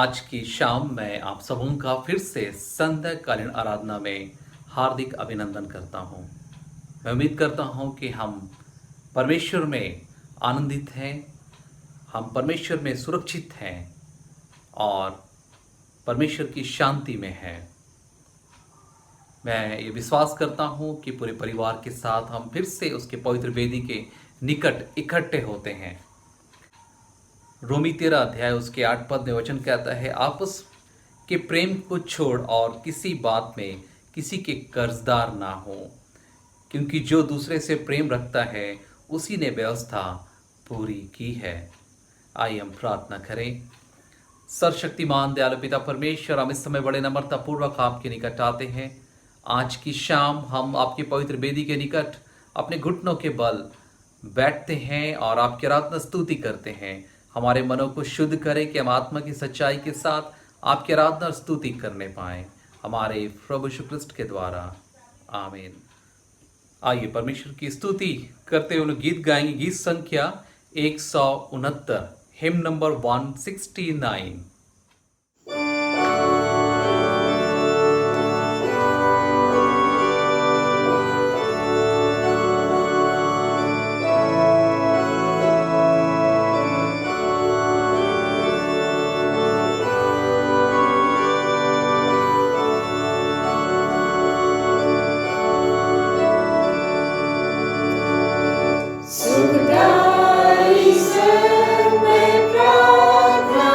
आज की शाम मैं आप सबों का फिर से संध्याकालीन आराधना में हार्दिक अभिनंदन करता हूँ। मैं उम्मीद करता हूँ कि हम परमेश्वर में आनंदित हैं, हम परमेश्वर में सुरक्षित हैं और परमेश्वर की शांति में हैं। मैं ये विश्वास करता हूँ कि पूरे परिवार के साथ हम फिर से उसके पवित्र वेदी के निकट इकट्ठे होते हैं। रोमी 13 अध्याय उसके 8 पद में वचन कहता है, आपस के प्रेम को छोड़ और किसी बात में किसी के कर्जदार ना हो, क्योंकि जो दूसरे से प्रेम रखता है उसी ने व्यवस्था पूरी की है। आइए हम प्रार्थना करें। सर्वशक्तिमान दयालु पिता परमेश्वर, हम इस समय बड़े नम्रता पूर्वक आपके निकट आते हैं। आज की शाम हम आपके पवित्र वेदी के निकट अपने घुटनों के बल बैठते हैं और आपकी आराधना स्तुति करते हैं। हमारे मनों को शुद्ध करें कि हम आत्मा की सच्चाई के साथ आपकी आराधना और स्तुति करने पाएं, हमारे प्रभु यीशु ख्रिस्ट के द्वारा, आमीन। आइए परमेश्वर की स्तुति करते हुए गीत गाएंगे। गीत संख्या 169, हिम नंबर 169। सुखदाई स्वर में प्रार्थना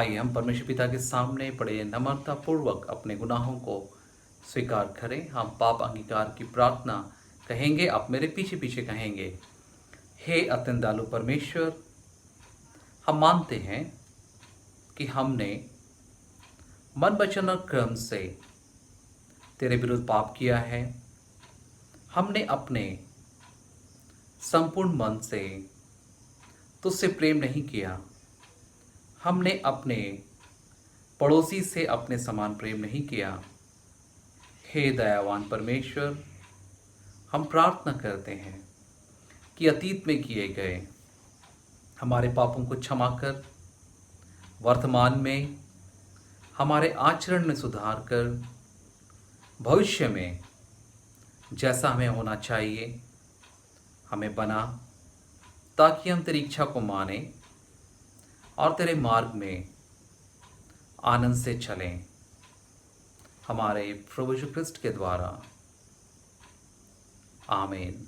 आइए हम परमेश्वर पिता के सामने बड़े नम्रता पूर्वक अपने गुनाहों को स्वीकार करें। हम पाप अंगीकार की प्रार्थना कहेंगे, आप मेरे पीछे पीछे कहेंगे। हे अत्यंत दयालु परमेश्वर, हम मानते हैं कि हमने मन वचन और कर्म से तेरे विरुद्ध पाप किया है। हमने अपने संपूर्ण मन से तुझसे प्रेम नहीं किया। हमने अपने पड़ोसी से अपने समान प्रेम नहीं किया। हे दयावान परमेश्वर, हम प्रार्थना करते हैं कि अतीत में किए गए हमारे पापों को क्षमा कर, वर्तमान में हमारे आचरण में सुधार कर, भविष्य में जैसा हमें होना चाहिए हमें बना, ताकि हम तेरी इच्छा को माने और तेरे मार्ग में आनंद से चलें। हमारे प्रभु यीशु क्रिस्ट के द्वारा, आमीन।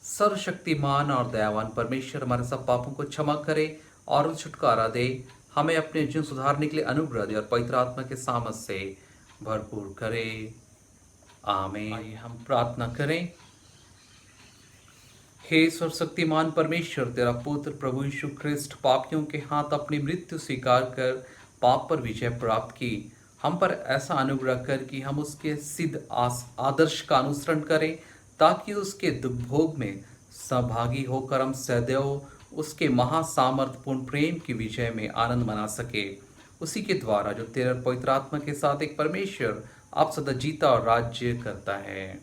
सर्वशक्तिमान और दयावान परमेश्वर हमारे सब पापों को क्षमा करे और छुटकारा दे, हमें अपने जीवन सुधारने के लिए अनुग्रह दे और पवित्र आत्मा के सामर्थ से भरपूर करे। आमीन। आइए हम प्रार्थना करें। हे सर्वशक्तिमान परमेश्वर, तेरा पुत्र प्रभु यीशु ख्रिस्ट पापियों के हाथ अपनी मृत्यु स्वीकार कर पाप पर विजय प्राप्त की। हम पर ऐसा अनुग्रह कर कि हम उसके सिद्ध आदर्श का अनुसरण करें, ताकि उसके दुख भोग में सहभागी होकर हम सदैव उसके महासामर्थ्यपूर्ण प्रेम की विजय में आनंद मना सके। उसी के द्वारा जो तेरे पवित्र आत्मा के साथ एक परमेश्वर आप सदा जीता और राज्य करता है।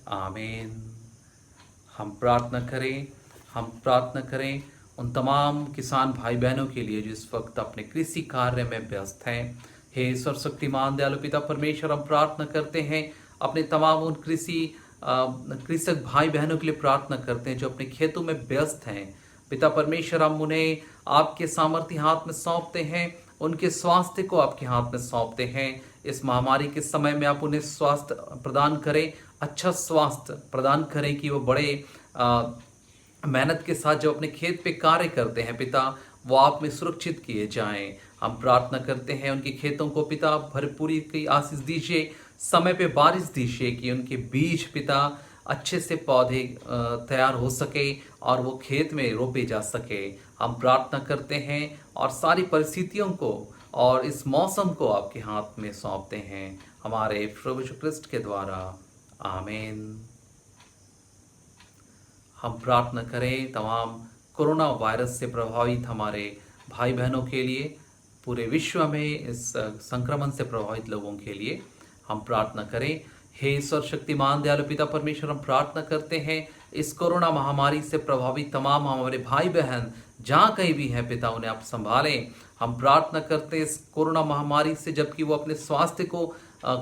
आमीन। हम प्रार्थना करें उन तमाम किसान भाई बहनों के लिए जो इस वक्त अपने कृषि कार्य में व्यस्त हैं। हे सर्वशक्तिमान दयालु पिता परमेश्वर, हम प्रार्थना करते हैं अपने तमाम उन कृषक भाई बहनों के लिए प्रार्थना करते हैं जो अपने खेतों में व्यस्त हैं। पिता परमेश्वर, हम उन्हें आपके सामर्थ्य हाथ में सौंपते हैं, उनके स्वास्थ्य को आपके हाथ में सौंपते हैं। इस महामारी के समय में आप उन्हें स्वास्थ्य प्रदान करें, अच्छा स्वास्थ्य प्रदान करें कि वो बड़े मेहनत के साथ जो अपने खेत पे कार्य करते हैं पिता, वो आप में सुरक्षित किए जाएं। हम प्रार्थना करते हैं उनके खेतों को पिता भरपूरी की आशीष दीजिए, समय पे बारिश दीजिए कि उनके बीज पिता अच्छे से पौधे तैयार हो सके और वो खेत में रोपे जा सके। हम प्रार्थना करते हैं और सारी परिस्थितियों को और इस मौसम को आपके हाथ में सौंपते हैं, हमारे प्रभु यीशु क्रिस्ट के द्वारा। आमीन। हम प्रार्थना करें तमाम कोरोना वायरस से प्रभावित हमारे भाई बहनों के लिए, पूरे विश्व में इस संक्रमण से प्रभावित लोगों के लिए हम प्रार्थना करें। हे सर्वशक्तिमान दयालु पिता परमेश्वर, हम प्रार्थना करते हैं इस कोरोना महामारी से प्रभावित तमाम हमारे भाई बहन जहाँ कहीं भी हैं पिता, उन्हें आप संभालें। हम प्रार्थना करते हैं इस कोरोना महामारी से, जबकि वो अपने स्वास्थ्य को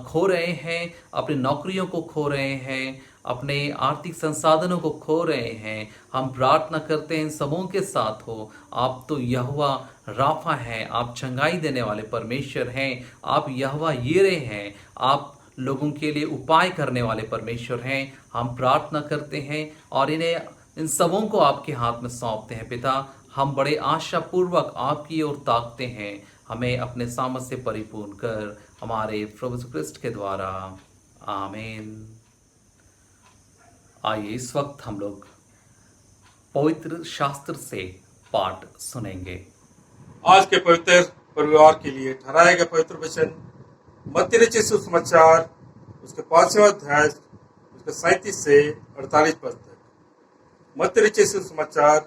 खो रहे हैं, अपनी नौकरियों को खो रहे हैं, अपने आर्थिक संसाधनों को खो रहे हैं, हम प्रार्थना करते हैं इन सबों के साथ हो। आप तो यहोवा राफा हैं, आप चंगाई देने वाले परमेश्वर हैं, आप यहोवा यीरे हैं, आप लोगों के लिए उपाय करने वाले परमेश्वर हैं। हम प्रार्थना करते हैं और इन सबों को आपके हाथ में सौंपते हैं पिता। हम बड़े आशापूर्वक आपकी ओर ताकते हैं, हमें अपने सामर्थ से परिपूर्ण कर, हमारे प्रभु यीशु क्रिस्ट के द्वारा। आमीन। आइए इस वक्त हम लोग पवित्र शास्त्र से पाठ सुनेंगे। आज के पवित्र परिवार के लिए ठहराया गया पवित्र वचन मत्ती रचित सुसमाचार उसके 5वें अध्याय उसके 37 से 48 पद तक। मत्ती रचित सुसमाचार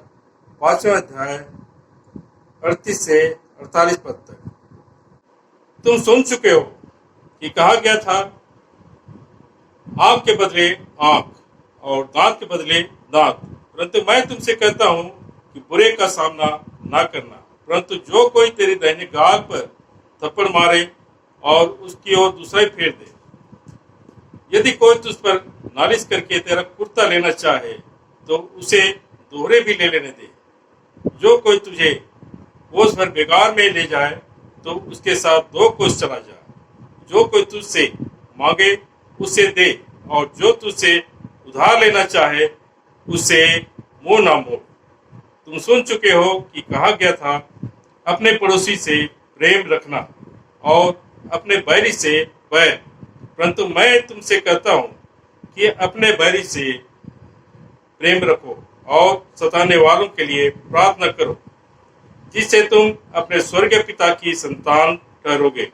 5वें अध्याय 38 से 48 पद तक। तुम सुन चुके हो कि कहा गया था, आंख के बदले आंख और दांत के बदले दांत। परंतु मैं तुमसे कहता हूं कि बुरे का सामना ना करना, परंतु जो कोई तेरी दाहिने गाल पर थप्पड़ मारे और उसकी ओर दूसरा ही फेर दे, यदि कोई तुझ पर नालिश करके तेरा कुर्ता लेना चाहे तो उसे दोहरे भी ले लेने दे। जो कोई तुझे कोस भर बेगार में ले जाए तो उसके साथ 2 कोस चला जा। जो कोई तुझसे मांगे उसे दे, और जो तुझसे उधार लेना चाहे उसे मुंह ना मोड़। तुम सुन चुके हो कि कहा गया था, अपने पड़ोसी से प्रेम रखना और अपने बैरी से बैर। परंतु मैं तुमसे कहता हूं कि अपने बैरी से प्रेम रखो और सताने वालों के लिए प्रार्थना करो, जिससे तुम अपने स्वर्गीय पिता की संतान ठहरोगे,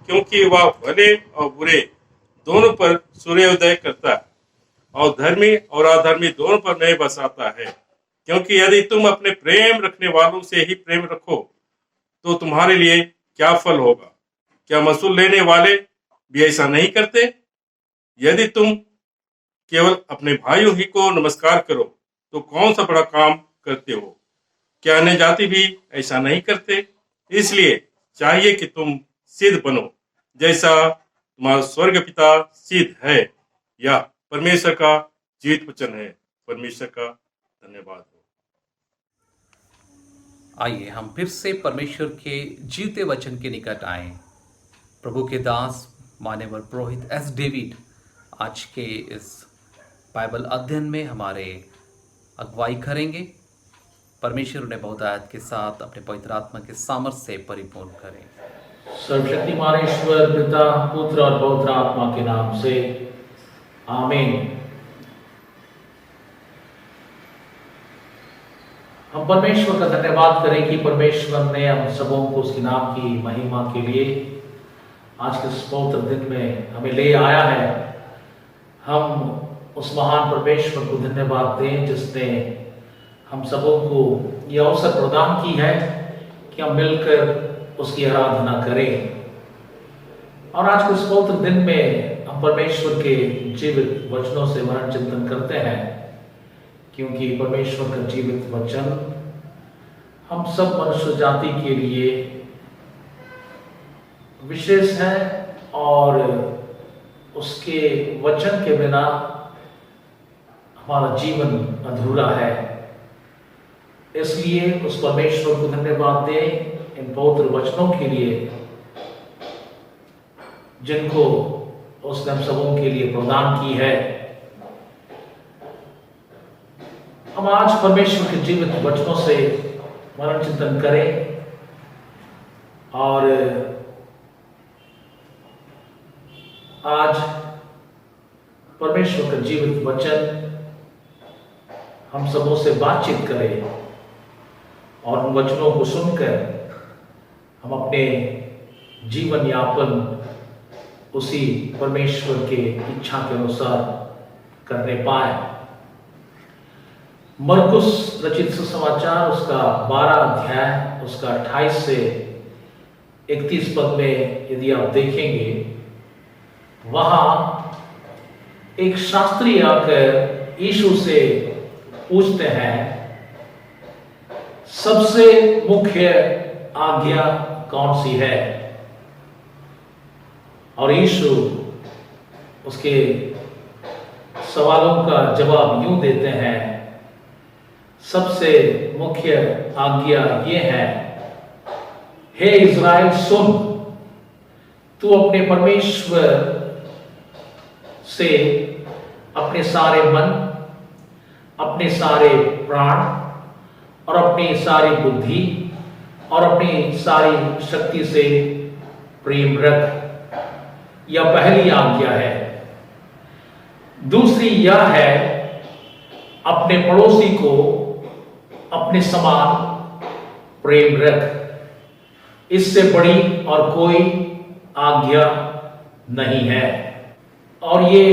क्योंकि वह भले और बुरे दोनों पर सूर्योदय करता है और धर्मी और अधर्मी दोनों पर न्याय बसाता है। क्योंकि यदि तुम अपने प्रेम रखने वालों से ही प्रेम रखो तो तुम्हारे लिए क्या फल होगा? क्या वसूल लेने वाले भी ऐसा नहीं करते? यदि तुम केवल अपने भाइयों ही को नमस्कार करो तो कौन सा बड़ा काम करते हो? क्या अन्य जाति भी ऐसा नहीं करते? इसलिए चाहिए कि तुम सिद्ध बनो, जैसा तुम्हारा स्वर्ग पिता सिद्ध है। यह परमेश्वर का जीवित वचन है। परमेश्वर का धन्यवाद हो। आइए हम फिर से परमेश्वर के जीवते वचन के निकट आए। प्रभु के दास मान्यवर पुरोहित एस डेविड आज के इस बाइबल अध्ययन में हमारे अगुवाई करेंगे। परमेश्वर उन्हें बहुतायत के साथ अपने पवित्र आत्मा के सामर्थ्य से परिपूर्ण करें। सर्वशक्तिमान ईश्वर पिता, पुत्र और पवित्र आत्मा के नाम से आमीन। हम परमेश्वर का धन्यवाद करें कि परमेश्वर ने हम सबों को उसके नाम की महिमा के लिए आज के इस पवित्र दिन में हमें ले आया है। हम उस महान परमेश्वर को धन्यवाद दें जिसने हम सबों को यह अवसर प्रदान की है कि हम मिलकर उसकी आराधना करें। और आज के इस पवित्र दिन में हम परमेश्वर के जीवित वचनों से मनन चिंतन करते हैं, क्योंकि परमेश्वर का जीवित वचन हम सब मनुष्य जाति के लिए विशेष है और उसके वचन के बिना हमारा जीवन अधूरा है। इसलिए उस परमेश्वर को धन्यवाद दें इन पवित्र वचनों के लिए जिनको उसने हम सबों के लिए प्रदान की है। हम आज परमेश्वर के जीवित वचनों से मनन चिंतन करें और आज परमेश्वर का जीवित वचन हम सबों से बातचीत करें और उन वचनों को सुनकर हम अपने जीवन यापन उसी परमेश्वर के इच्छा के अनुसार करने पाए। मरकुस रचित सुसमाचार उसका 12 अध्याय उसका 28 से 31 पद में यदि आप देखेंगे, वहां एक शास्त्री आकर यीशु से पूछते हैं, सबसे मुख्य आज्ञा कौन सी है? और यीशु उसके सवालों का जवाब यूं देते हैं, सबसे मुख्य आज्ञा ये है, हे इज़राइल सुन, तू अपने परमेश्वर से अपने सारे मन, अपने सारे प्राण और अपनी सारी बुद्धि और अपनी सारी शक्ति से प्रेम रख। यह पहली आज्ञा है। दूसरी यह है, अपने पड़ोसी को अपने समान प्रेम रख। इससे बड़ी और कोई आज्ञा नहीं है। और ये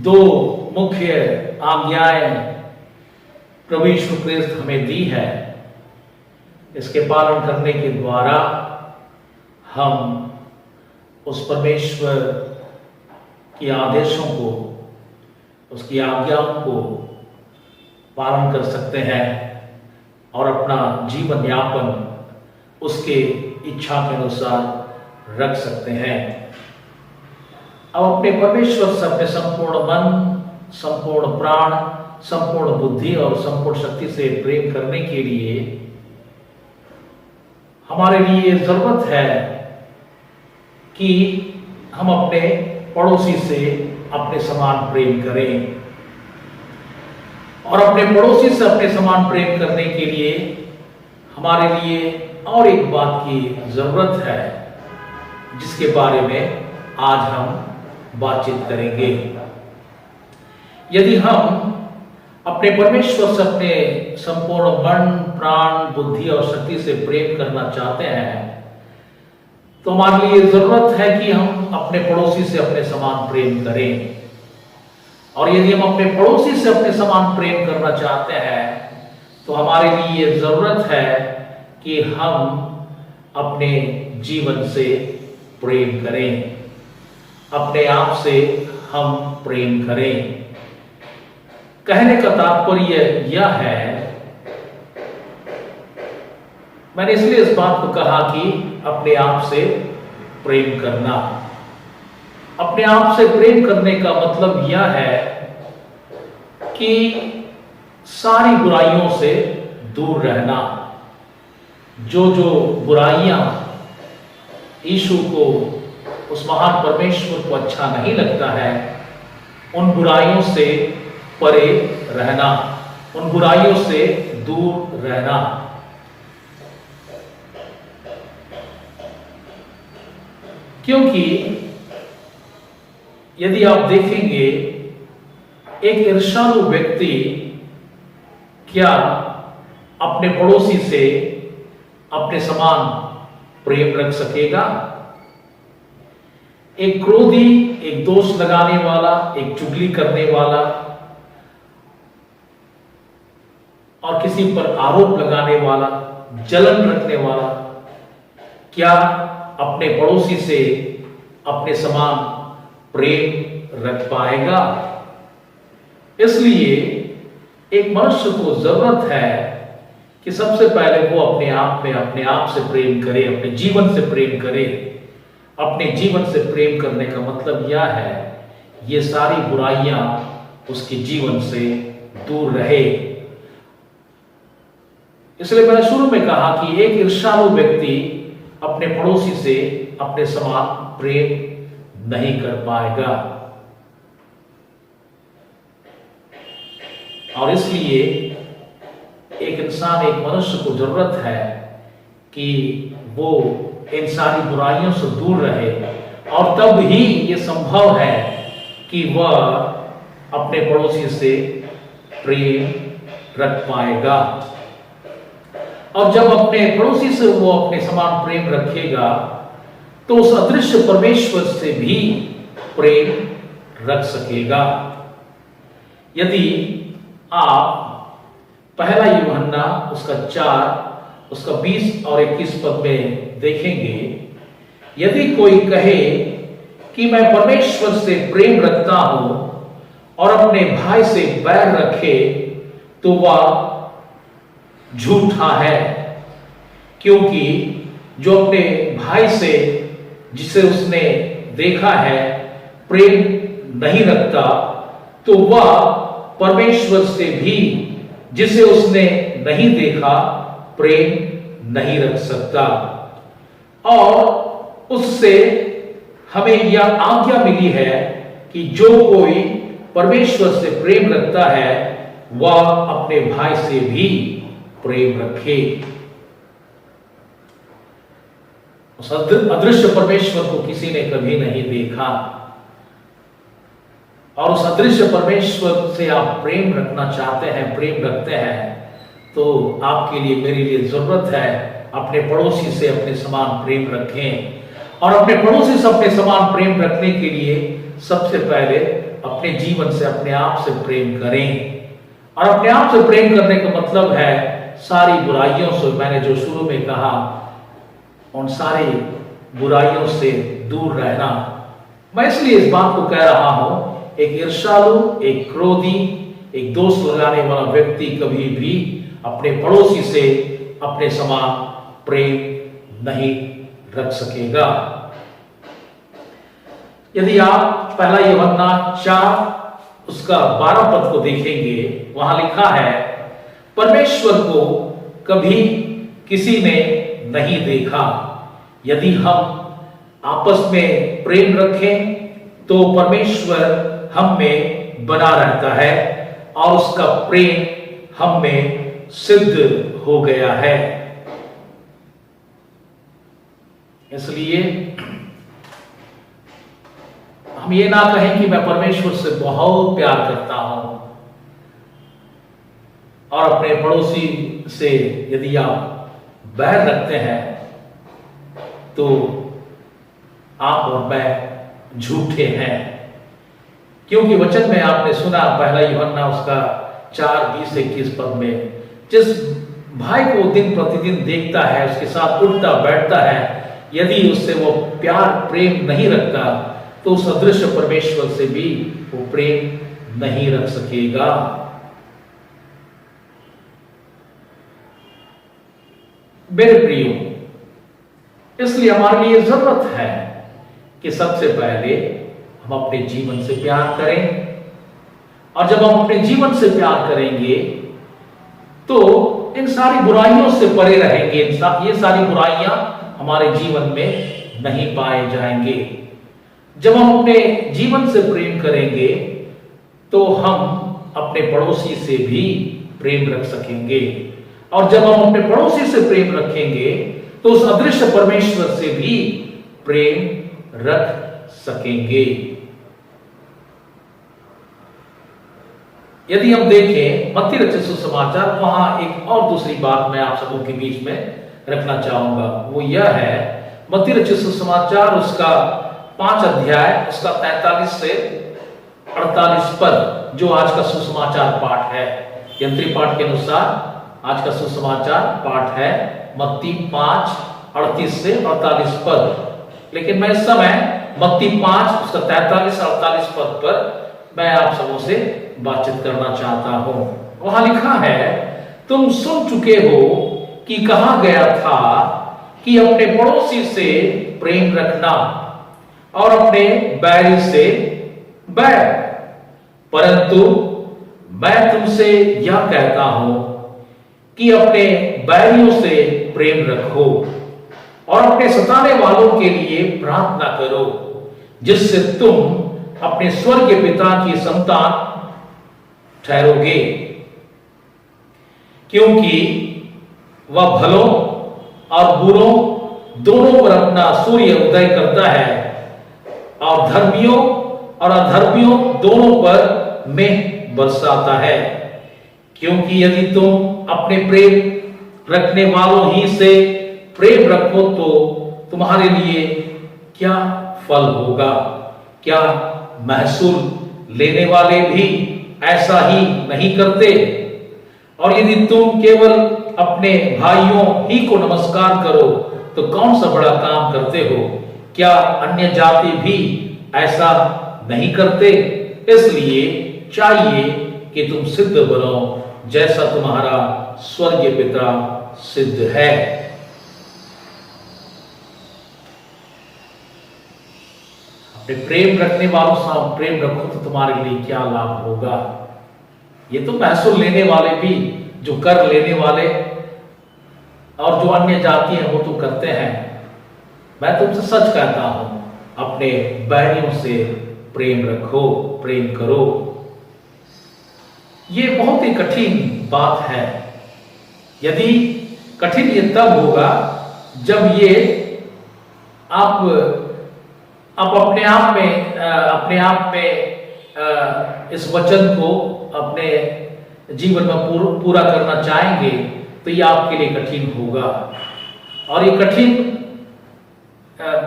दो मुख्य आज्ञाएं प्रभु यीशु ख्रिस्त हमें दी है। इसके पालन करने के द्वारा हम उस परमेश्वर के आदेशों को, उसकी आज्ञाओं को पालन कर सकते हैं और अपना जीवन यापन उसके इच्छा के अनुसार रख सकते हैं। अब अपने परमेश्वर से अपने संपूर्ण मन, संपूर्ण प्राण, संपूर्ण बुद्धि और संपूर्ण शक्ति से प्रेम करने के लिए हमारे लिए जरूरत है कि हम अपने पड़ोसी से अपने समान प्रेम करें। और अपने पड़ोसी से अपने समान प्रेम करने के लिए हमारे लिए और एक बात की जरूरत है जिसके बारे में आज हम बातचीत करेंगे। यदि हम अपने परमेश्वर से अपने संपूर्ण मन, प्राण, बुद्धि और शक्ति से प्रेम करना चाहते हैं तो हमारे लिए जरूरत है कि हम अपने पड़ोसी से अपने समान प्रेम करें। और यदि हम अपने पड़ोसी से अपने समान प्रेम करना चाहते हैं तो हमारे लिए जरूरत है कि हम अपने जीवन से प्रेम करें, अपने आप से हम प्रेम करें। कहने का तात्पर्य यह है, मैंने इसलिए इस बात को कहा कि अपने आप से प्रेम करना। अपने आप से प्रेम करने का मतलब यह है कि सारी बुराइयों से दूर रहना। जो बुराइयां यीशु को, उस महान परमेश्वर को अच्छा नहीं लगता है, उन बुराइयों से परे रहना, उन बुराइयों से दूर रहना। क्योंकि यदि आप देखेंगे एक ईर्ष्यालु व्यक्ति क्या अपने पड़ोसी से अपने समान प्रेम रख सकेगा? एक क्रोधी, एक दोष लगाने वाला, एक चुगली करने वाला और किसी पर आरोप लगाने वाला, जलन रखने वाला क्या अपने पड़ोसी से अपने समान प्रेम रख पाएगा? इसलिए एक मनुष्य को जरूरत है कि सबसे पहले वो अपने आप से प्रेम करे, अपने जीवन से प्रेम करे। अपने जीवन से प्रेम करने का मतलब यह है ये सारी बुराइयां उसके जीवन से दूर रहे। इसलिए मैंने शुरू में कहा कि एक ईर्ष्यालु व्यक्ति अपने पड़ोसी से अपने समान प्रेम नहीं कर पाएगा। और इसलिए एक इंसान, एक मनुष्य को जरूरत है कि वो इन सारी बुराइयों से दूर रहे और तब ही ये संभव है कि वह अपने पड़ोसी से प्रेम रख पाएगा। और जब अपने पड़ोसी से वो अपने समान प्रेम रखेगा तो उस अदृश्य परमेश्वर से भी प्रेम रख सकेगा। यदि आप पहला यूहन्ना उसका 4 उसका 20 और 21 पद में देखेंगे, यदि कोई कहे कि मैं परमेश्वर से प्रेम रखता हूं और अपने भाई से बैर रखे तो वह झूठा है, क्योंकि जो अपने भाई से जिसे उसने देखा है प्रेम नहीं रखता तो वह परमेश्वर से भी जिसे उसने नहीं देखा प्रेम नहीं रख सकता। और उससे हमें यह आज्ञा मिली है कि जो कोई परमेश्वर से प्रेम रखता है वह अपने भाई से भी प्रेम रखे। उस अदृश्य परमेश्वर को किसी ने कभी नहीं देखा और उस अदृश्य परमेश्वर से आप प्रेम रखना चाहते हैं, प्रेम रखते हैं, तो आपके लिए, मेरे लिए जरूरत है अपने पड़ोसी से अपने समान प्रेम रखें। और अपने पड़ोसी से अपने समान प्रेम रखने के लिए सबसे पहले अपने जीवन से, अपने आप से प्रेम करें। और अपने आप से प्रेम करने का मतलब है सारी बुराइयों से, मैंने जो शुरू में कहा, उन सारी बुराइयों से दूर रहना। मैं इसलिए इस बात को कह रहा हूं, एक ईर्ष्यालु, एक क्रोधी, एक दोष लगाने वाला व्यक्ति कभी भी अपने पड़ोसी से अपने समान प्रेम नहीं रख सकेगा। यदि आप पहला यूहन्ना 4 उसका 12 पद को देखेंगे, वहां लिखा है, परमेश्वर को कभी किसी ने नहीं देखा। यदि हम आपस में प्रेम रखें तो परमेश्वर हम में बना रहता है और उसका प्रेम हम में सिद्ध हो गया है। इसलिए हम ये ना कहें कि मैं परमेश्वर से बहुत प्यार करता हूं, और अपने पड़ोसी से यदि आप बैर रखते हैं तो आप और मैं झूठे हैं। क्योंकि वचन में आपने सुना, पहला यूहन्ना उसका 4:20-21 पद में, जिस भाई को दिन प्रतिदिन देखता है, उसके साथ उठता बैठता है, यदि उससे वो प्यार प्रेम नहीं रखता तो उस अदृश्य परमेश्वर से भी वो प्रेम नहीं रख सकेगा। मेरे प्रियो, इसलिए हमारे लिए जरूरत है कि सबसे पहले हम अपने जीवन से प्यार करें, और जब हम अपने जीवन से प्यार करेंगे तो इन सारी बुराइयों से परे रहेंगे। ये सारी बुराइयां हमारे जीवन में नहीं पाए जाएंगे। जब हम अपने जीवन से प्रेम करेंगे तो हम अपने पड़ोसी से भी प्रेम रख सकेंगे, और जब हम अपने पड़ोसी से प्रेम रखेंगे तो उस अदृश्य परमेश्वर से भी प्रेम रख सकेंगे। यदि हम देखें मत्ती रचित सुसमाचार, वहां एक और दूसरी बात मैं आप सबों के बीच में रखना चाहूंगा। वो यह है, मत्ती रचित सुसमाचार उसका 5 अध्याय उसका 43 से 48 पद, जो आज का सुसमाचार पाठ है, यंत्री पाठ के अनुसार आज का सुसमाचार पाठ है मत्ती 5:38 से 48 पद। लेकिन मैं इस समय मत्ती 5 उसका 43-48 पद पर मैं आप सबों से बातचीत करना चाहता हूं। वहां लिखा है, तुम सुन चुके हो कि कहा गया था कि अपने पड़ोसी से प्रेम रखना और अपने बैरी से बैर, परंतु मैं तुमसे यह कहता हूं कि अपने बैरियों से प्रेम रखो और अपने सताने वालों के लिए प्रार्थना करो, जिससे तुम अपने स्वर्गीय पिता की संतान ठहरोगे, क्योंकि वह भलों और बुरों दोनों पर अपना सूर्य उदय करता है और धर्मियों और अधर्मियों दोनों पर मेघ बरसाता है। क्योंकि यदि तुम अपने प्रेम रखने वालों ही से प्रेम रखो तो तुम्हारे लिए क्या फल होगा? क्या महसूल लेने वाले भी ऐसा ही नहीं करते? और यदि तुम केवल अपने भाइयों ही को नमस्कार करो तो कौन सा बड़ा काम करते हो? क्या अन्य जाति भी ऐसा नहीं करते? इसलिए चाहिए कि तुम सिद्ध बनो जैसा तुम्हारा स्वर्गीय पिता सिद्ध है। अपने प्रेम रखने वालों से प्रेम रखो तो तुम्हारे लिए क्या लाभ होगा? ये तो महसूल लेने वाले भी, जो कर लेने वाले और जो अन्य जाति हैं वो तो करते हैं। मैं तुमसे सच कहता हूं, अपने बैरियों से प्रेम रखो, प्रेम करो। ये बहुत ही कठिन बात है। यदि कठिन ये तब होगा जब ये आप अपने आप में इस वचन को अपने जीवन में पूरा करना चाहेंगे तो ये आपके लिए कठिन होगा। और ये कठिन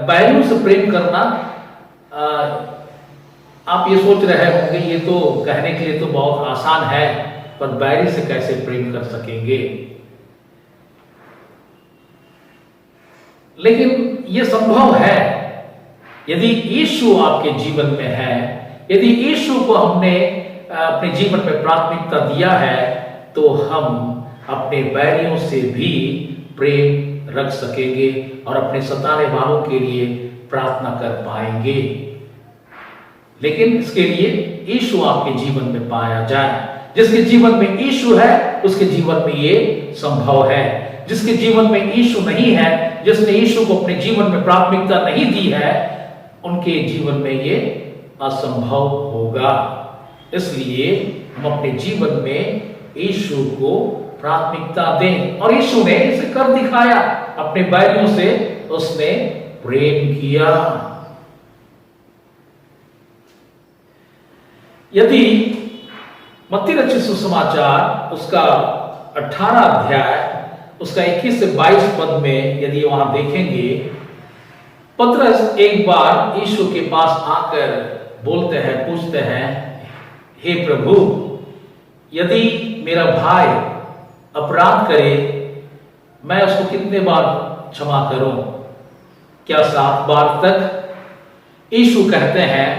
बैरियों से प्रेम करना, आप ये सोच रहे होंगे ये तो कहने के लिए तो बहुत आसान है, पर बैरी से कैसे प्रेम कर सकेंगे? लेकिन ये संभव है यदि यीशु आपके जीवन में है, यदि यीशु को हमने अपने जीवन में प्राथमिकता दिया है, तो हम अपने बैरियों से भी प्रेम रख सकेंगे और अपने सताने वालों के लिए प्रार्थना कर पाएंगे। लेकिन इसके लिए यीशु आपके जीवन में पाया जाए। जिसके जीवन में यीशु है उसके जीवन में ये संभव है। जिसके जीवन में यीशु नहीं है, जिसने यीशु को अपने जीवन में प्राथमिकता नहीं दी है, उनके जीवन में ये असंभव होगा। इसलिए हम अपने जीवन में यीशु को प्राथमिकता दें। और यीशु ने इसे कर दिखाया, अपने बैरियों से उसने प्रेम किया। यदि मत्ती रचित सुसमाचार उसका 18 अध्याय उसका 21 से 22 पद में यदि वहां देखेंगे, पतरस एक बार यीशु के पास आकर बोलते हैं, पूछते हैं, हे प्रभु, यदि मेरा भाई अपराध करे, मैं उसको कितने बार क्षमा करूं? क्या 7 बार तक? यीशु कहते हैं,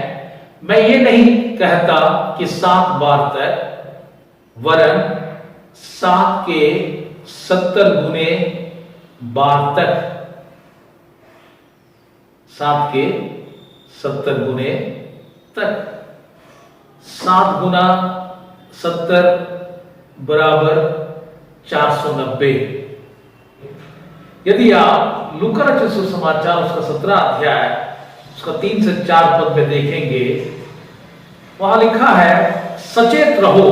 मैं ये नहीं कहता कि 7 बार तक, वरन 7 के 70 गुने बार तक। 7 के 70 गुने तक। 7 गुना 70 बराबर 490। यदि आप लूका रचित सुसमाचार उसका 17 अध्याय उसका 3 से 4 पद में देखेंगे, वहां लिखा है, सचेत रहो,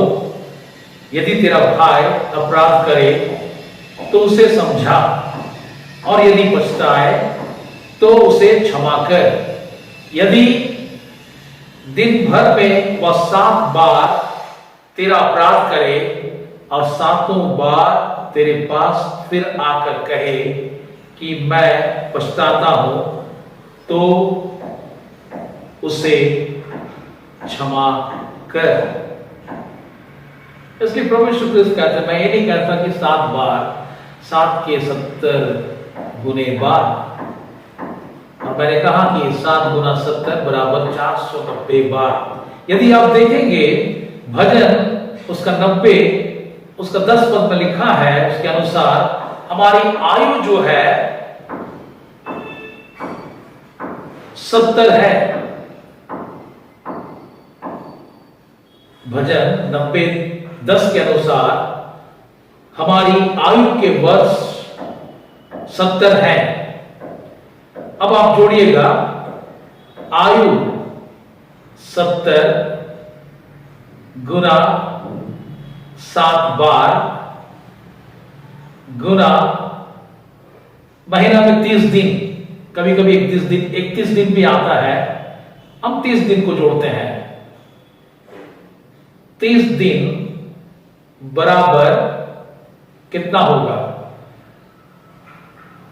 यदि तेरा भाई अपराध करे तो उसे समझा, और यदि पछताए तो उसे क्षमा कर। यदि दिन भर में वह 7 बार तेरा अपराध करे और 7 बार तेरे पास फिर आकर कहे कि मैं पछताता हूं, तो उसे क्षमा कर। इसलिए प्रभु यीशु क्रिस्त कहते हैं, मैं ये नहीं कहता कि 7 बार, 7 के 70 गुने बार, और मैंने कहा कि 7 गुना 70 बराबर 490 बार। यदि आप देखेंगे भजन उसका 90 उसका 10 पद में लिखा है, उसके अनुसार हमारी आयु जो है 70 है। भजन 90:10 के अनुसार हमारी आयु के वर्ष 70 है। अब आप जोड़िएगा, आयु 70 गुना 7 बार गुना महीना में 30 दिन, कभी कभी 31 दिन भी आता है, हम 30 दिन को जोड़ते हैं। 30 दिन बराबर कितना होगा?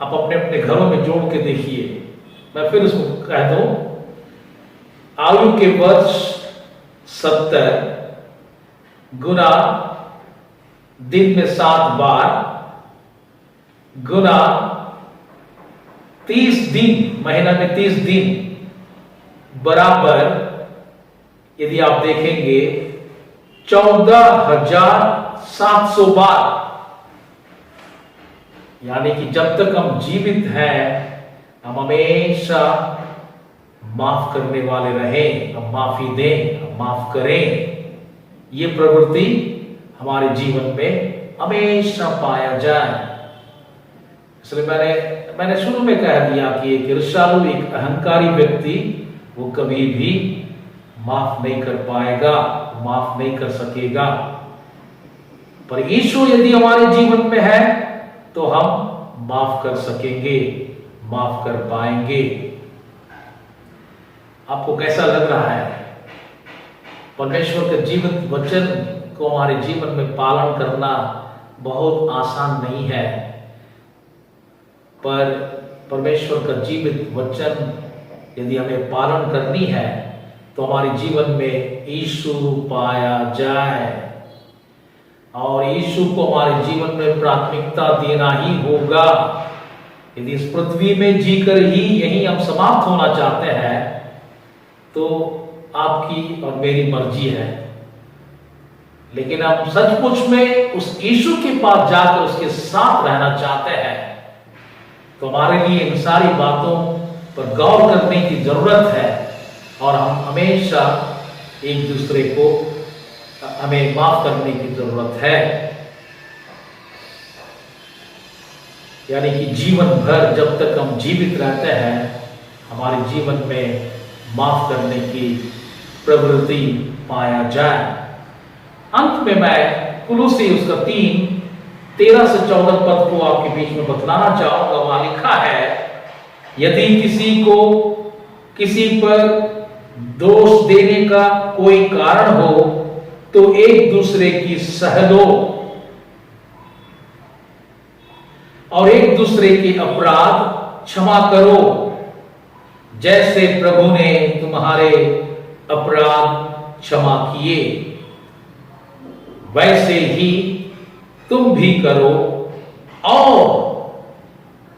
आप अपने अपने घरों में जोड़ के देखिए। मैं फिर उसको कह दूं, आयु के वर्ष 70 गुना दिन में 7 बार गुना 30 दिन, महीना में 30 दिन बराबर, यदि आप देखेंगे 14,700 बार। यानी कि जब तक हम जीवित हैं, हम हमेशा माफ करने वाले रहें, हम माफी दें, हम माफ करें। ये प्रवृत्ति हमारे जीवन में हमेशा पाया जाए। इसलिए मैंने शुरू में कह दिया कि एक ईर्ष्यालु, एक अहंकारी व्यक्ति वो कभी भी माफ नहीं कर पाएगा, माफ नहीं कर सकेगा। पर यीशु यदि हमारे जीवन में है तो हम माफ कर सकेंगे, माफ कर पाएंगे। आपको कैसा लग रहा है? परमेश्वर के जीवित वचन को हमारे जीवन में पालन करना बहुत आसान नहीं है, पर परमेश्वर का जीवित वचन यदि हमें पालन करनी है तो हमारे जीवन में यीशु पाया जाए, और यीशु को हमारे जीवन में प्राथमिकता देना ही होगा। यदि इस पृथ्वी में जीकर ही यही हम समाप्त होना चाहते हैं तो आपकी और मेरी मर्जी है, लेकिन हम सचमुच में उस यीशु के पास जाकर उसके साथ रहना चाहते हैं तो हमारे लिए इन सारी बातों पर गौर करने की जरूरत है, और हम हमेशा एक दूसरे को हमें माफ करने की जरूरत है। यानी कि जीवन भर जब तक हम जीवित रहते हैं, हमारे जीवन में माफ करने की प्रवृत्ति पाया जाए। अंत में मैं कुलुसी उसका 3:13 से 14 पद को आपके बीच में बतलाना चाहूंगा। वहां लिखा है, यदि किसी को किसी पर दोष देने का कोई कारण हो तो एक दूसरे की सह लो और एक दूसरे के अपराध क्षमा करो, जैसे प्रभु ने तुम्हारे अपराध क्षमा किए वैसे ही तुम भी करो। और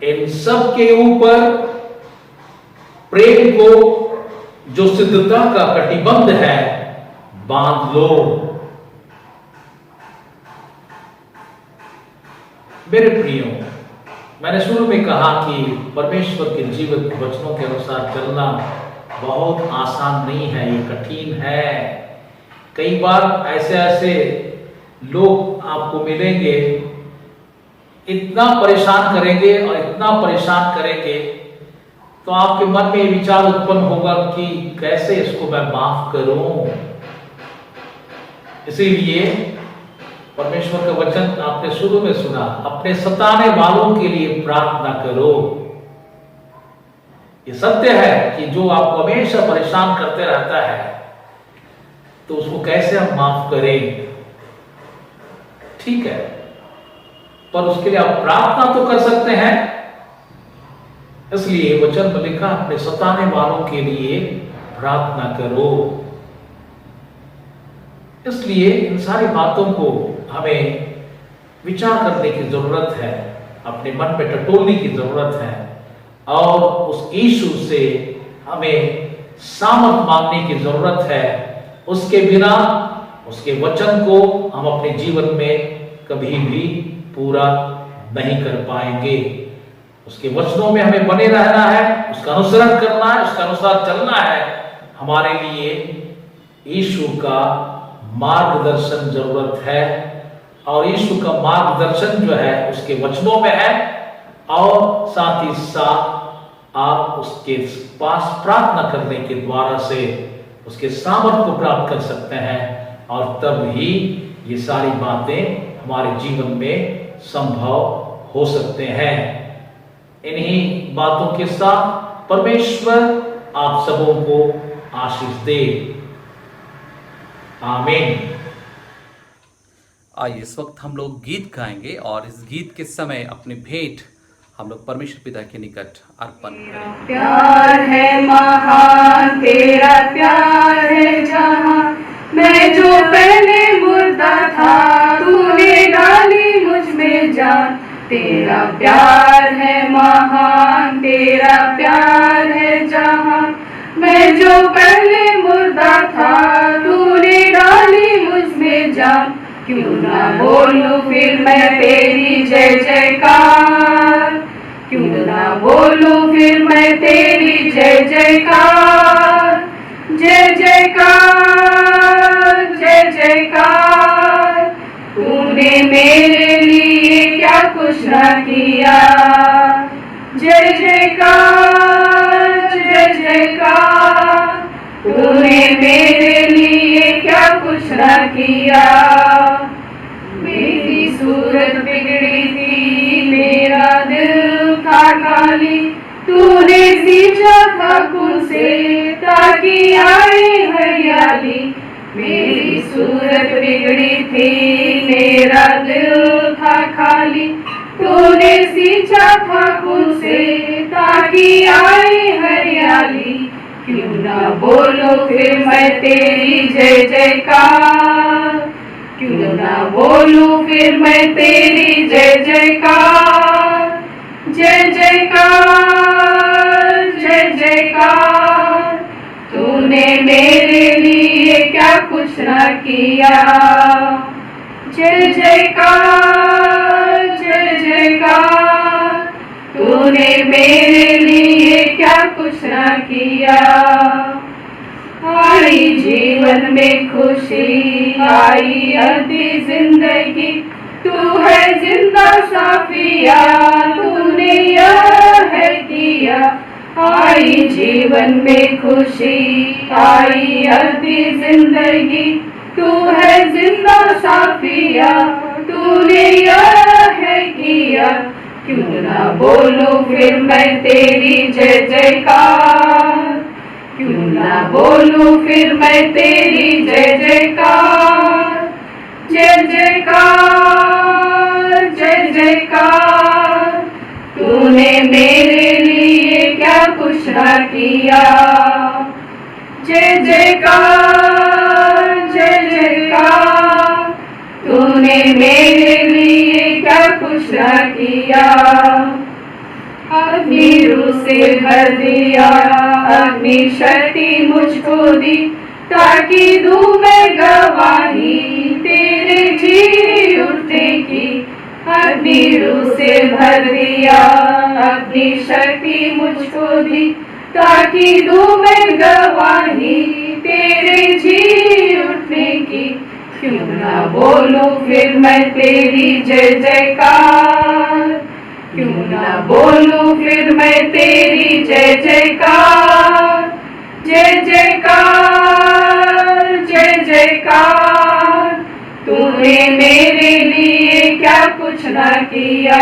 इन सब के ऊपर प्रेम को जो सिद्धता का कटिबंध है बांध लो। मेरे प्रियो, मैंने शुरू में कहा कि परमेश्वर के जीवित वचनों के अनुसार चलना बहुत आसान नहीं है, ये कठिन है। कई बार ऐसे लोग आपको मिलेंगे, इतना परेशान करेंगे और इतना परेशान करेंगे तो आपके मन में विचार उत्पन्न होगा कि कैसे इसको मैं माफ करूं। इसीलिए परमेश्वर का वचन आपने शुरू में सुना, अपने सताने वालों के लिए प्रार्थना करो। ये सत्य है कि जो आपको हमेशा परेशान करते रहता है तो उसको कैसे हम माफ करें। ठीक है, पर उसके लिए आप प्रार्थना तो कर सकते हैं। इसलिए वचन में लिखा, अपने सताने वालों के लिए प्रार्थना करो। इसलिए इन सारी बातों को हमें विचार करने की जरूरत है, अपने मन पे टटोलने की जरूरत है और उस यीशु से हमें सामर्थ मांगने की जरूरत है। उसके बिना उसके वचन को हम अपने जीवन में कभी भी पूरा नहीं कर पाएंगे। उसके वचनों में हमें बने रहना है, उसका अनुसरण करना है, उसका अनुसार चलना है। हमारे लिए यीशु का मार्गदर्शन जरूरत है और यीशु का मार्गदर्शन जो है उसके वचनों में है। और साथ ही साथ आप उसके पास प्रार्थना करने के द्वारा से उसके सामर्थ्य को प्राप्त कर सकते हैं और तब ही ये सारी बातें हमारे जीवन में संभव हो सकते हैं। इन्हीं बातों के साथ परमेश्वर आप सबों को आशीष दे। आमीन। आइए इस वक्त हम लोग गीत गाएंगे और इस गीत के समय अपनी भेंट हम लोग परमेश्वर पिता के निकट अर्पण करें। प्यार है महान तेरा प्यार है जहां, मैं जो पहले मुर्दा था तूने डाली मुझ में जान। तेरा प्यार है महान तेरा प्यार है जहां, मैं जो पहले मुर्दा था तूने डाली मुझ में जान। क्यों ना बोलूं फिर मैं तेरी जय जयकार, क्यों ना बोलूं फिर मैं तेरी जय जयकार। जय जयकार जय जयकार, तूने मेरे लिए क्या कुछ ना किया। जय जयकार जय जयकार, तूने मेरे लिए क्या कुछ ना किया। मेरी सूरत बिगड़ी थी, मेरा दिल था खाली, तूने सींचा था खून से ताकि आए हरियाली। मेरी सूरत बिगड़ी थी, मेरा दिल था खाली, तूने सींचा था खून से ताकि आए हरियाली। क्यों ना बोलो फिर मैं तेरी जय जयकार, क्यों ना बोलूं फिर मैं तेरी जय जयकार। जय जयकार जय जयकार, तूने मेरे लिए क्या कुछ ना किया। जय जयकार जय जयकार, तूने मेरे लिए क्या कुछ ना किया। आई जीवन में खुशी, आई अधी जिंदगी, तू है जिंदा साफिया, तूने यह है किया। आई जीवन में खुशी, आई अधी जिंदगी, तू है जिंदा साफिया, तूने यह है किया। क्यों ना बोलूं फिर मैं तेरी जय जयकार, क्यों ना बोलूं फिर मैं तेरी जय जयकार, जय जयकार जय जयकार। तूने मेरे लिए क्या कुछ न किया, जय जयकार जय जयकार। तूने मेरे लिए क्या कुछ न किया, अपनी रूह से भर दिया, अपनी शक्ति मुझको दी, ताकि दूं मैं गवाही तेरे जी उठने की। अपनी रूह से भर दिया, अपनी शक्ति मुझको दी, ताकि दूं मैं गवाही तेरे जी उठने की। क्यों ना बोलूं फिर मैं तेरी जय जयकार, क्यों ना बोलूं फिर मैं तेरी जय जयकार, जय जयकार जय जयकार। तूने मेरे लिए क्या कुछ न किया,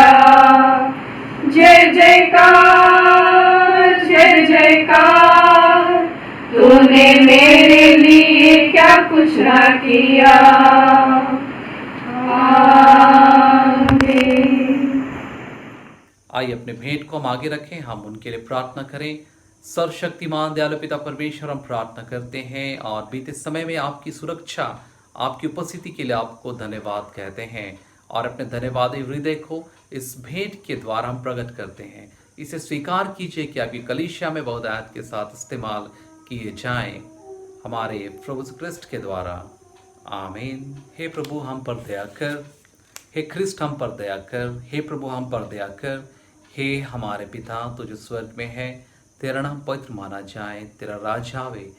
जय जयकार जय जयकार। तूने मेरे लिए क्या कुछ न किया। आमीन। आइए अपने भेंट को हम आगे रखें, हम उनके लिए प्रार्थना करें। सर्वशक्तिमान दयालु पिता परमेश्वर, हम प्रार्थना करते हैं और बीते समय में आपकी सुरक्षा, आपकी उपस्थिति के लिए आपको धन्यवाद कहते हैं और अपने धन्यवादी हृदय को इस भेंट के द्वारा हम प्रकट करते हैं। इसे स्वीकार कीजिए कि आपकी कलीसिया में बहुतायत के साथ इस्तेमाल किए जाएं हमारे प्रभु यीशु क्रिस्ट के द्वारा। आमीन। हे प्रभु हम पर दया कर, हे ख्रिस्ट हम पर दया कर, हे प्रभु हम पर दया कर। हे हमारे पिता तो जो स्वर्ग में है, तेरा नाम पवित्र माना जाए, तेरा राज आवे,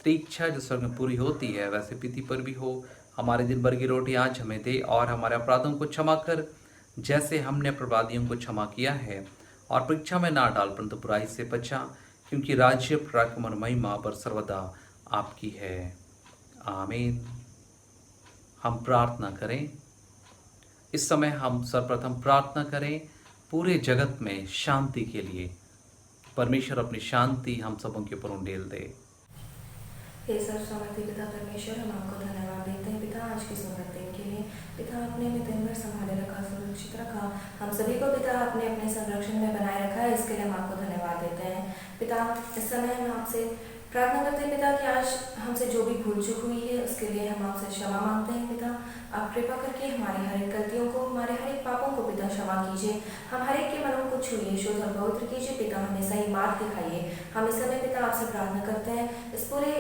तेरी इच्छा जो स्वर्ग में पूरी होती है वैसे पृथ्वी पर भी हो। हमारे दिन भर की रोटी आज हमें दे और हमारे अपराधों को क्षमा कर जैसे हमने अपराधियों को क्षमा किया है, और परीक्षा में ना डाल परंतु बुराई से बचा, क्योंकि राज्य पराक्रम और महिमा पर सर्वदा आपकी है। आमीन। हम प्रार्थना करें। इस समय हम सर्वप्रथम प्रार्थना करें पूरे जगत में शांति के लिए। परमेश्वर अपनी शांति हम सबों के ऊपर उंडेल दे। हे सर्वशक्ति पिता परमेश्वर, हम आपको धन्यवाद देते हैं पिता आज के सुंदर दिन के लिए। पिता आपने हमें दिन भर संभाले रखा, सुरक्षित रखा, हम सभी को पिता आपने अपने संरक्षण में बनाए रखा है, इसके लिए हम आपको धन्यवाद देते हैं पिता। इस समय हम आपसे प्रार्थना करते हैं पिता कि आज हमसे जो भी भूल चूक हुई है उसके लिए हम आपसे क्षमा मांगते हैं पिता। आप कृपा करके हमारी हर एक गलतियों को, हमारे हर एक पापों को पिता क्षमा कीजिए। हम हर एक के मनों को छूइए, शुद्ध और पवित्र कीजिए पिता, हमें सही मार्ग दिखाइए। हम इस समय पिता आपसे प्रार्थना करते हैं इस पूरे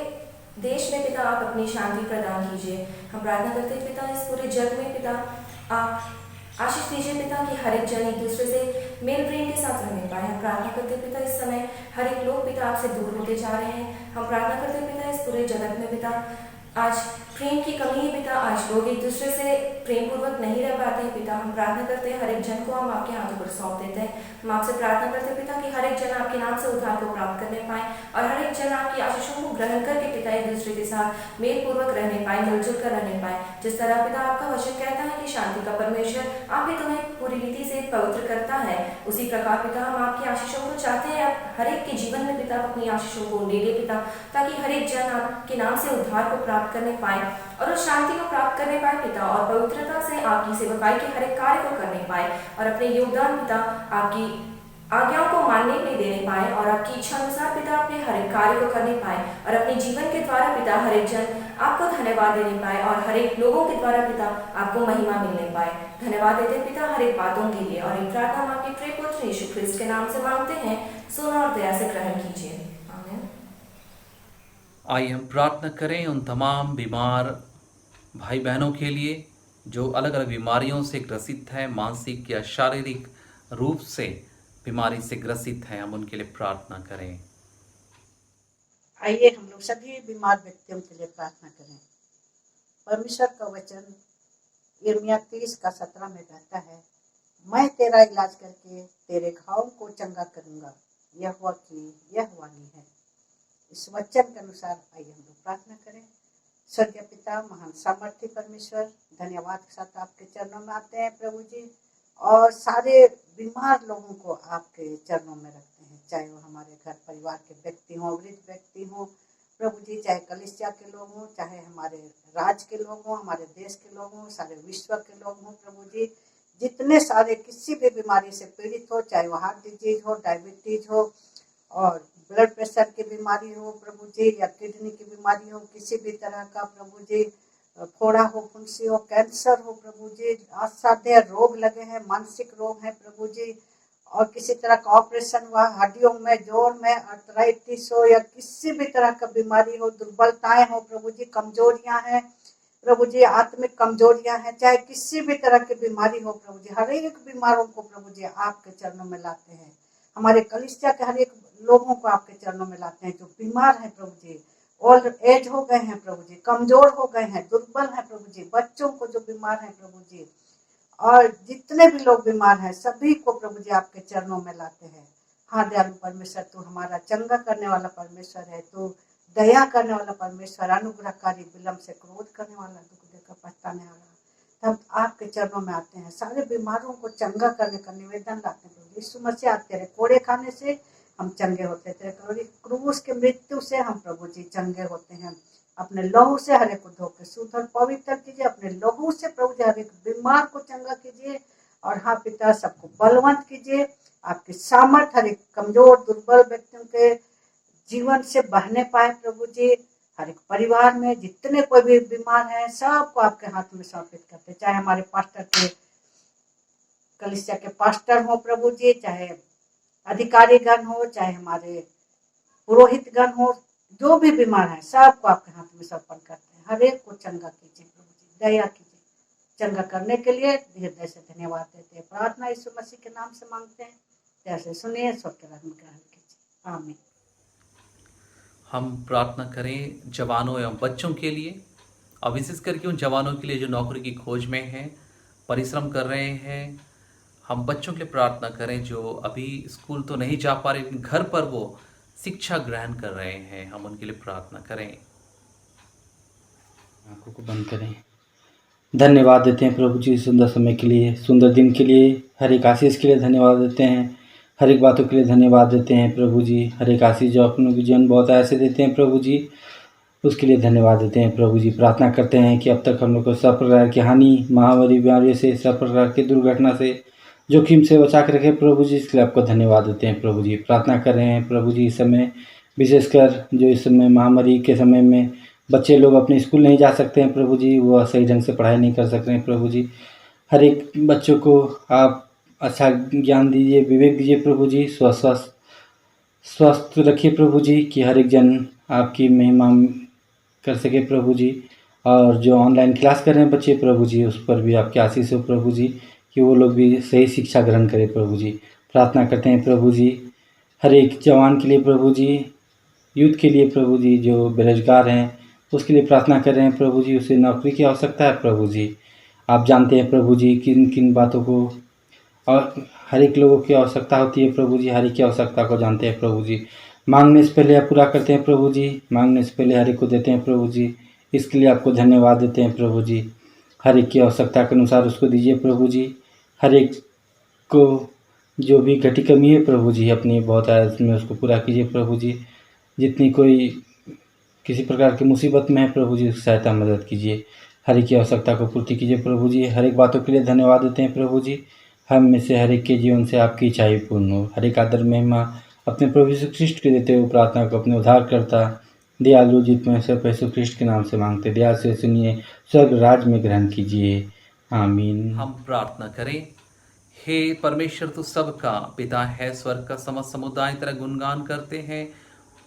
देश में पिता आप अपनी शांति प्रदान कीजिए। हम प्रार्थना करते हैं पिता इस पूरे जग में पिता आप आशीष दीजिए पिता कि हर एक जन एक दूसरे से मेल प्रेम के साथ रहने पाए। हम प्रार्थना करते हैं पिता इस समय हर एक लोग पिता आपसे दूर होते जा रहे हैं। हम प्रार्थना करते हैं पिता इस पूरे जगत में पिता आज प्रेम की कमी है पिता, आज लोग एक दूसरे से प्रेम पूर्वक नहीं रह पाते हैं पिता। हम प्रार्थना करते हैं हर एक जन को हम आपके हाथों पर सौंप देते हैं। हम आपसे प्रार्थना करते हैं पिता कि हर एक जन आपके नाम से उद्धार को प्राप्त करने पाए और हर एक जन आपकी आशीषों को ग्रहण करके पिता एक दूसरे के साथ मेल पूर्वक रहने पाए, मिलजुल कर रहने पाए। जिस तरह पिता आपका वचन कहता है कि शांति का परमेश्वर आप भी तुम्हें पूरी रीति से पवित्र करता है, उसी प्रकार पिता हम आपकी आशीषों को चाहते हैं। आप हर एक के जीवन में पिता अपनी आशीषों को दे दे पिता, ताकि हर एक जन आपके नाम से उद्धार को प्राप्त करने पाए और उस शांति को प्राप्त करने पाए पिता, और पवित्रता से आपकी सेवकाई के हर एक कार्य को करने पाए और अपने योगदान पिता आपकी आज्ञाओं को मानने में देने पाए और आपकी इच्छा अनुसार पिता अपने हर एक कार्य को करने पाए और अपने जीवन के द्वारा पिता हर एक जन आपको धन्यवाद देने पाए और हर एक लोगों के द्वारा पिता आपको महिमा मिलने पाए। धन्यवाद देते पिता हर एक बातों के लिए, और एक प्रार्थना हम आपके प्रिय पुत्र यीशु ख्रिस्ट के नाम से मांगते हैं, सुनो और दया से ग्रहण कीजिए। आमीन। आइए हम प्रार्थना करें उन तमाम बीमार भाई बहनों के लिए जो अलग अलग बीमारियों से ग्रसित हैं, मानसिक या शारीरिक रूप से बीमारी से ग्रसित हैं। हम उनके लिए प्रार्थना करें। आइए हम लोग सभी बीमार व्यक्तियों के लिए प्रार्थना करें। परमेश्वर का वचन यिर्मयाह 30:17 में कहता है, मैं तेरा इलाज करके तेरे घावों को चंगा करूंगा, यहोवा की यह वाणी है। इस वचन के अनुसार आइए हम लोग प्रार्थना करें। स्वर्गीय पिता, महान सामर्थ्य परमेश्वर, धन्यवाद के साथ आपके चरणों में आते हैं प्रभु जी। और सारे बीमार लोगों को आपके चरणों में रखते हैं, चाहे वो हमारे घर परिवार के व्यक्ति हों, वृद्ध व्यक्ति हों प्रभु जी, चाहे कलीसिया के लोग हों, चाहे हमारे राज्य के लोग हों, हमारे देश के लोग हों, सारे विश्व के लोग हों प्रभु जी, जितने सारे किसी भी बीमारी से पीड़ित हो, चाहे वो हार्ट डिजीज हो, डायबिटीज हो और ब्लड प्रेशर की बीमारी हो प्रभु जी, या किडनी की बीमारी हो, किसी भी तरह का प्रभु जी, फोड़ा हो, फुंसी हो, कैंसर हो प्रभु जी, असाध्य रोग लगे हैं, मानसिक रोग हैं प्रभु जी, और किसी तरह का ऑपरेशन हुआ, हड्डियों में, जोड़ में आर्थराइटिस हो या किसी भी तरह का बीमारी हो, दुर्बलताएं हो प्रभु जी, कमजोरियां हैं प्रभु जी, आत्मिक कमजोरियां हैं, चाहे किसी भी तरह की बीमारी हो प्रभु जी, हर एक बीमारों को प्रभु जी आपके चरणों में लाते हैं। हमारे कलीसिया के हर एक लोगों को आपके चरणों में लाते हैं जो बीमार हैं प्रभु जी, ओल्ड एज हो गए हैं प्रभु जी, कमजोर हो गए हैं, दुर्बल हैं प्रभु जी, बच्चों को जो बीमार हैं प्रभु जी, और जितने भी लोग बीमार हैं सभी को प्रभु जी आपके चरणों में लाते हैं। हाँ दयालु परमेश्वर, तू हमारा चंगा करने वाला परमेश्वर है, तू दया करने वाला परमेश्वर, अनुग्रहकारी, विलम्ब से क्रोध करने वाला, दुख देकर पछताने वाला। तब आपके चरणों में आते हैं, सारे बीमारों को चंगा करने का निवेदन लाते हैं प्रभु। यीशु मसीह आप तेरे कोड़े खाने से हम चंगे होते, तेरे क्रूस के मृत्यु से हम प्रभु जी चंगे होते हैं। अपने लहू से हर एक को धो के शुद्ध और पवित्र कीजिए, अपने लहू से प्रभु जी हर एक बीमार को चंगा कीजिए, और हाँ पिता सबको बलवंत कीजिए। आपकी सामर्थ हर एक कमजोर दुर्बल व्यक्तियों के जीवन से बहने पाए प्रभु जी। हर एक परिवार में जितने कोई भी बीमार है सबको आपके हाथ में समर्पित करते, चाहे हमारे पास्टर के कलीसिया के पास्टर हो प्रभु जी, चाहे अधिकारीगण हो, चाहे हमारे पुरोहितगण हो, जो भी बीमार है सबको आपके हाथ में समर्पण करते हैं। हर एक को चंगा कीजिए प्रभु जी, दया कीजिए। चंगा करने के लिए हृदय से धन्यवाद देते हैं। प्रार्थना यीशु मसीह के नाम से मांगते हैं, जैसे सुनिए, स्वर्ग के राज्य में ग्रहण कीजिए, आमीन। हम प्रार्थना करें जवानों एवं बच्चों के लिए, और विशेष करके उन जवानों के लिए जो नौकरी की खोज में हैं, परिश्रम कर रहे हैं। हम बच्चों के लिए प्रार्थना करें जो अभी स्कूल तो नहीं जा पा रहे, लेकिन घर पर वो शिक्षा ग्रहण कर रहे हैं, हम उनके लिए प्रार्थना करें। आंखों को बंद करें। धन्यवाद देते हैं प्रभु जी सुंदर समय के लिए, सुंदर दिन के लिए, हर एक आशीष के लिए धन्यवाद देते हैं, हर एक बातों के लिए धन्यवाद देते हैं प्रभु जी। हर एक आशीष जो अपनों की जीवन बहुत ऐसे देते हैं प्रभु जी, उसके लिए धन्यवाद देते हैं प्रभु जी। प्रार्थना करते हैं कि अब तक हम लोग को सब प्रकार की हानि, महामारी, बीमारियों से, सब प्रकार की दुर्घटना से, जोखिम से बचा कर रखे प्रभु जी, इसके लिए आपको धन्यवाद देते हैं प्रभु जी। प्रार्थना कर रहे हैं प्रभु जी इस समय, विशेषकर जो इस समय महामारी के समय में बच्चे लोग अपने स्कूल नहीं जा सकते हैं प्रभु जी, वह सही ढंग से पढ़ाई नहीं कर सकते हैं प्रभु जी। हर एक बच्चों को आप अच्छा ज्ञान दीजिए, विवेक दीजिए प्रभु जी, स्वस्थ रखिए प्रभु जी, कि हर एक जन आपकी महिमा कर सके प्रभु जी। और जो ऑनलाइन क्लास कर रहे हैं बच्चे प्रभु जी, उस पर भी आपकी आशीष हो प्रभु जी, कि वो लोग भी सही शिक्षा ग्रहण करें प्रभु जी। प्रार्थना करते हैं प्रभु जी हर एक जवान के लिए प्रभु जी, यूथ के लिए प्रभु जी, जो बेरोजगार हैं उसके लिए प्रार्थना कर रहे हैं प्रभु जी, उसे नौकरी की आवश्यकता है प्रभु जी। आप जानते हैं प्रभु जी किन किन बातों को और हर एक लोगों की आवश्यकता होती है प्रभु जी, हर एक की आवश्यकता को जानते हैं प्रभु जी। मांगने से पहले आप पूरा करते हैं प्रभु जी, मांगने से पहले हर एक को देते हैं प्रभु जी, इसके लिए आपको धन्यवाद देते हैं प्रभु जी। हर एक की आवश्यकता के अनुसार उसको दीजिए प्रभु जी, हर एक को जो भी घटी कमी है प्रभु जी अपनी बहुत आयत में उसको पूरा कीजिए प्रभु जी। जितनी कोई किसी प्रकार की मुसीबत में है प्रभु जी, उसकी सहायता मदद कीजिए, हर एक की आवश्यकता को पूर्ति कीजिए प्रभु जी। हर एक बातों के लिए धन्यवाद देते हैं प्रभु जी। हम में से हर एक के जीवन से आपकी इच्छाएं पूर्ण हो। हर एक आदर महिमा अपने प्रभु यीशु ख्रिस्ट के देते हुए प्रार्थना को अपने उद्धार करता दयालु जीत में सब यीशु ख्रिस्ट के नाम से मांगते, दया से सुनिए, स्वर्ग राज में ग्रहण कीजिए, आमीन। हम प्रार्थना करें। हे परमेश्वर, तू सबका पिता है, स्वर्ग का समस्त समुदाय तेरा गुणगान करते हैं।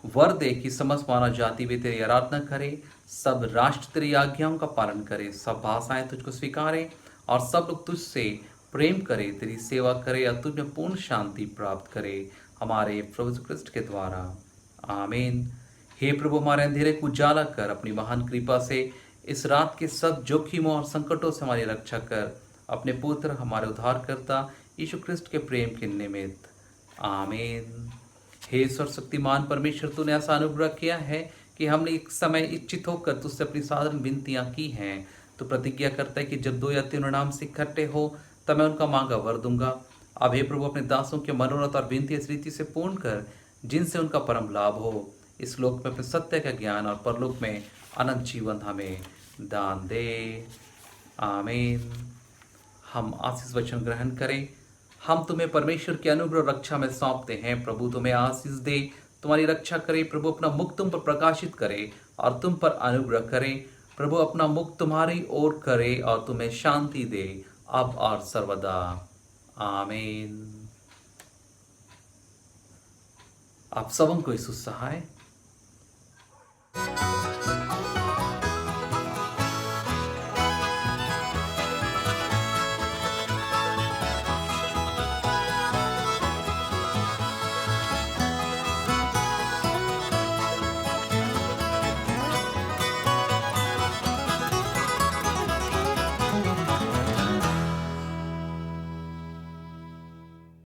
वर दे कि समस्त मानव जाति भी तेरी आराधना करे, सब राष्ट्र तेरी आज्ञाओं का पालन करे, सब भाषाएं तुझको स्वीकारें और सब लोग तुझसे प्रेम करे, तेरी सेवा करे और तुझ में पूर्ण शांति प्राप्त करे, हमारे प्रभु यीशु ख्रिस्ट के द्वारा, आमीन। हे प्रभु, हमारे अंधेरे को उजाला कर, अपनी महान कृपा से इस रात के सब जोखिमों और संकटों से हमारी रक्षा कर, अपने पुत्र हमारे उद्धारकर्ता यीशु ख्रिस्ट के प्रेम के निमित्त, आमीन। हे सर्वशक्तिमान परमेश्वर, तूने ऐसा अनुग्रह किया है कि हमने एक समय इच्छित होकर तुझसे अपनी साधारण विनतियां की हैं। तो प्रतिज्ञा करता है कि जब 2 या 3 नाम से इकट्ठे हो तब मैं उनका मांगा वर दूंगा। अब हे प्रभु अपने दासों के मनोरथ और विनती इस रीति से पूर्ण कर जिनसे उनका परम लाभ हो। इस लोक में अपने सत्य का ज्ञान और परलोक में अनंत जीवन हमें दान दे। आमीन। हम आशीष वचन ग्रहण करें। हम तुम्हें परमेश्वर के अनुग्रह रक्षा में सौंपते हैं। प्रभु तुम्हें आशीष दे, तुम्हारी रक्षा करे। प्रभु अपना मुख तुम पर प्रकाशित करे और तुम पर अनुग्रह करे। प्रभु अपना मुख तुम्हारी ओर करे और तुम्हें शांति दे, अब और सर्वदा। आमीन। आप सबों को यीशु सहाय।